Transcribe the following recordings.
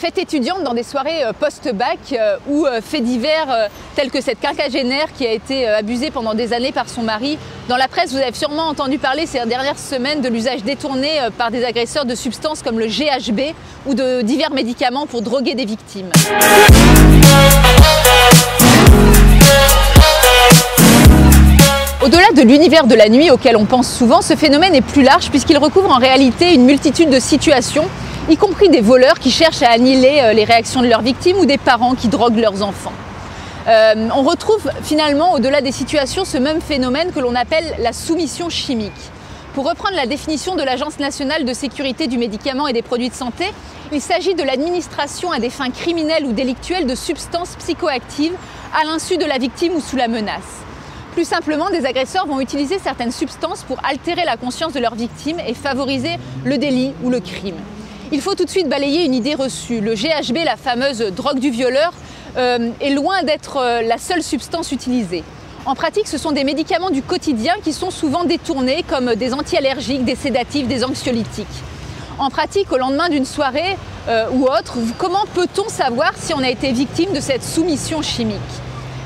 Fête étudiante dans des soirées post-bac ou faits divers tels que cette quinquagénaire qui a été abusée pendant des années par son mari. Dans la presse, vous avez sûrement entendu parler ces dernières semaines de l'usage détourné par des agresseurs de substances comme le GHB ou de divers médicaments pour droguer des victimes. Au-delà de l'univers de la nuit auquel on pense souvent, ce phénomène est plus large puisqu'il recouvre en réalité une multitude de situations, y compris des voleurs qui cherchent à annihiler les réactions de leurs victimes ou des parents qui droguent leurs enfants. On retrouve finalement au-delà des situations ce même phénomène que l'on appelle la soumission chimique. Pour reprendre la définition de l'Agence nationale de sécurité du médicament et des produits de santé, il s'agit de l'administration à des fins criminelles ou délictuelles de substances psychoactives à l'insu de la victime ou sous la menace. Plus simplement, des agresseurs vont utiliser certaines substances pour altérer la conscience de leur victime et favoriser le délit ou le crime. Il faut tout de suite balayer une idée reçue. Le GHB, la fameuse drogue du violeur, est loin d'être la seule substance utilisée. En pratique, ce sont des médicaments du quotidien qui sont souvent détournés comme des anti-allergiques, des sédatifs, des anxiolytiques. En pratique, au lendemain d'une soirée ou autre, comment peut-on savoir si on a été victime de cette soumission chimique ?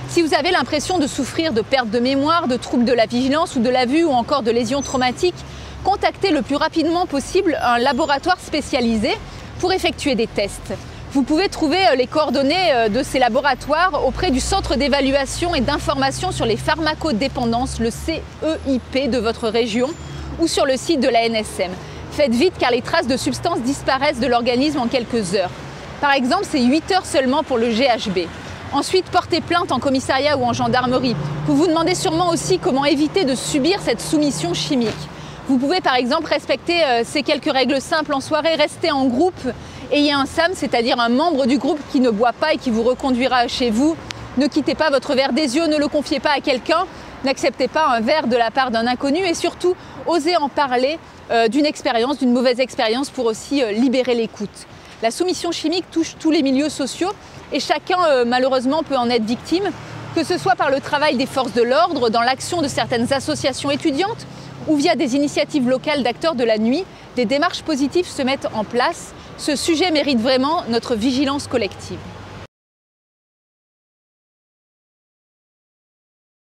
Si vous avez l'impression de souffrir de perte de mémoire, de troubles de la vigilance ou de la vue ou encore de lésions traumatiques, contactez le plus rapidement possible un laboratoire spécialisé pour effectuer des tests. Vous pouvez trouver les coordonnées de ces laboratoires auprès du Centre d'évaluation et d'information sur les pharmacodépendances, le CEIP de votre région, ou sur le site de la NSM. Faites vite car les traces de substances disparaissent de l'organisme en quelques heures. Par exemple, c'est 8 heures seulement pour le GHB. Ensuite, portez plainte en commissariat ou en gendarmerie. Vous vous demandez sûrement aussi comment éviter de subir cette soumission chimique. Vous pouvez par exemple respecter ces quelques règles simples en soirée, rester en groupe, ayez un SAM, c'est-à-dire un membre du groupe qui ne boit pas et qui vous reconduira chez vous. Ne quittez pas votre verre des yeux, ne le confiez pas à quelqu'un, n'acceptez pas un verre de la part d'un inconnu et surtout, osez en parler d'une expérience, d'une mauvaise expérience pour aussi libérer l'écoute. La soumission chimique touche tous les milieux sociaux et chacun malheureusement peut en être victime, que ce soit par le travail des forces de l'ordre, dans l'action de certaines associations étudiantes ou via des initiatives locales d'acteurs de la nuit, des démarches positives se mettent en place. Ce sujet mérite vraiment notre vigilance collective.